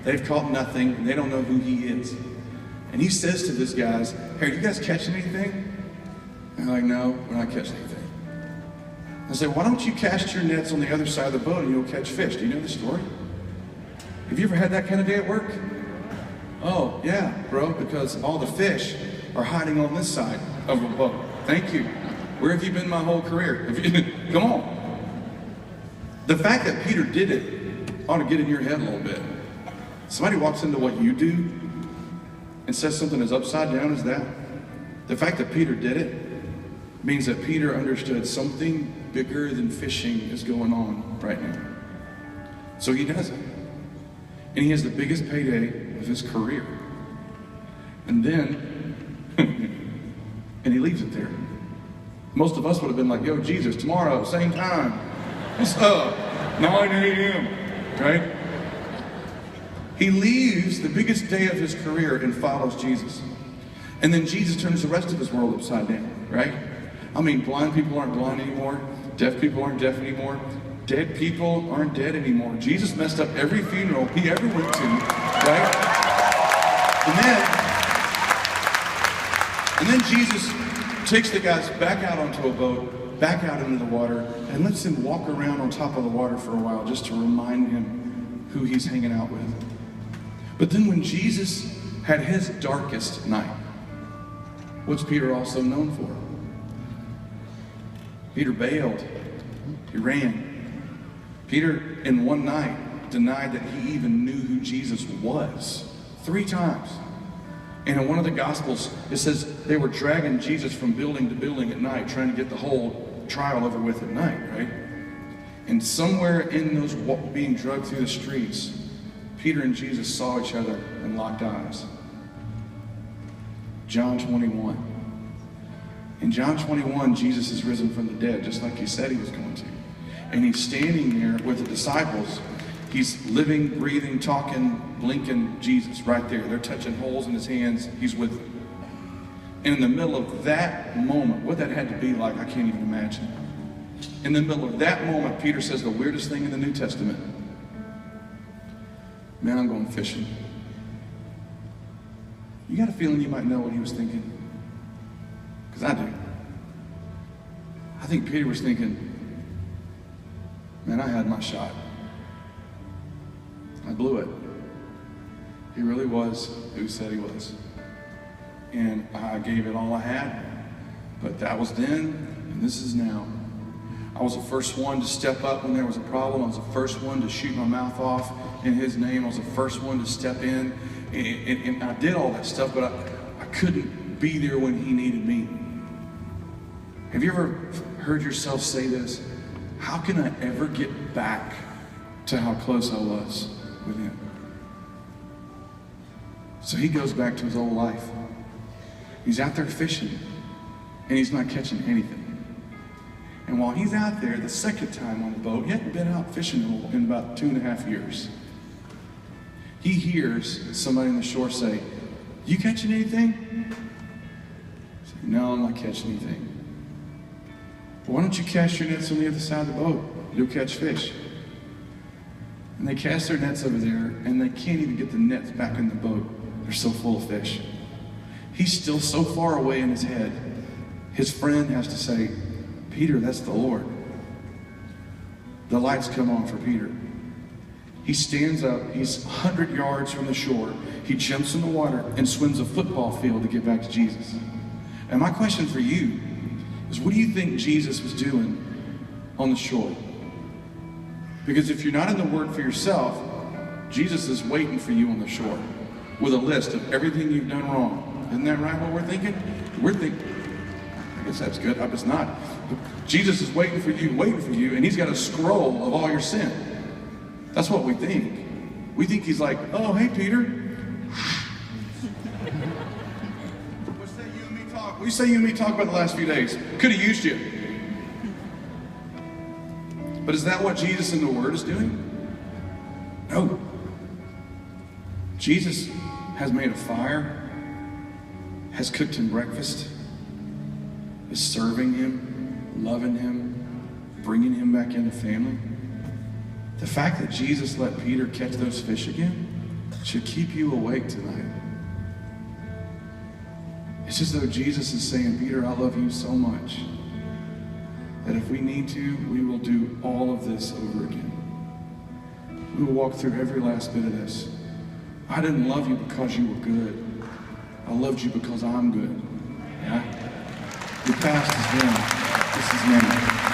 They've caught nothing, and they don't know who he is. And he says to these guys, hey, are you guys catching anything? And they're like, no, we're not catching anything. I say, why don't you cast your nets on the other side of the boat and you'll catch fish? Do you know the story? Have you ever had that kind of day at work? Oh, yeah, bro, because all the fish are hiding on this side of the boat. Thank you. Where have you been my whole career? Come on. The fact that Peter did it ought to get in your head a little bit. Somebody walks into what you do and says something as upside down as that. The fact that Peter did it means that Peter understood something bigger than fishing is going on right now. So he does it. And he has the biggest payday of his career. And then, and he leaves it there. Most of us would have been like, yo, Jesus, tomorrow, same time. What's up? 9 a.m., right? He leaves the biggest day of his career and follows Jesus. And then Jesus turns the rest of his world upside down, right? I mean, blind people aren't blind anymore. Deaf people aren't deaf anymore. Dead people aren't dead anymore. Jesus messed up every funeral he ever went to, right? And then Jesus takes the guys back out onto a boat, back out into the water, and lets him walk around on top of the water for a while just to remind him who he's hanging out with. But then when Jesus had his darkest night, what's Peter also known for? Peter bailed. He ran. Peter, in one night, denied that he even knew who Jesus was 3 times. And in one of the Gospels, it says they were dragging Jesus from building to building at night, trying to get the whole trial over with at night, right? And somewhere in those being dragged through the streets, Peter and Jesus saw each other and locked eyes. John 21. In John 21, Jesus is risen from the dead, just like he said he was going to. And he's standing there with the disciples. He's living, breathing, talking, blinking Jesus right there. They're touching holes in his hands. He's with them. And in the middle of that moment, what that had to be like, I can't even imagine. In the middle of that moment, Peter says the weirdest thing in the New Testament. Man, I'm going fishing. You got a feeling you might know what he was thinking? Because I do. I think Peter was thinking, man, I had my shot. I blew it. He really was who he said he was. And I gave it all I had. But that was then, and this is now. I was the first one to step up when there was a problem. I was the first one to shoot my mouth off in his name. I was the first one to step in. And I did all that stuff, but I couldn't be there when he needed me. Have you ever heard yourself say this? How can I ever get back to how close I was with him? So he goes back to his old life. He's out there fishing, and he's not catching anything. And while he's out there the second time on the boat, he hadn't been out fishing in about 2.5 years. He hears somebody on the shore say, "You catching anything?" He said, "No, I'm not catching anything." "Well, why don't you cast your nets on the other side of the boat? You'll catch fish." And they cast their nets over there, and they can't even get the nets back in the boat. They're so full of fish. He's still so far away in his head. His friend has to say, "Peter, that's the Lord." The lights come on for Peter. He stands up. He's 100 yards from the shore. He jumps in the water and swims a football field to get back to Jesus. And my question for you is, what do you think Jesus was doing on the shore? Because if you're not in the Word for yourself, Jesus is waiting for you on the shore with a list of everything you've done wrong. Isn't that right, what we're thinking? We're thinking, I guess that's good. I guess not. Jesus is waiting for you, and he's got a scroll of all your sin. That's what we think. We think he's like, "Oh, hey, Peter. What say you and me talk? What do you say you and me talk about the last few days? Could have used you." But is that what Jesus in the Word is doing? No. Jesus has made a fire, has cooked him breakfast, is serving him, loving him, bringing him back into family. The fact that Jesus let Peter catch those fish again should keep you awake tonight. It's as though Jesus is saying, Peter, I love you so much that if we need to, we will do all of this over again. We will walk through every last bit of this. I didn't love you because you were good. I loved you because I'm good. Yeah? Your past is gone. This is now.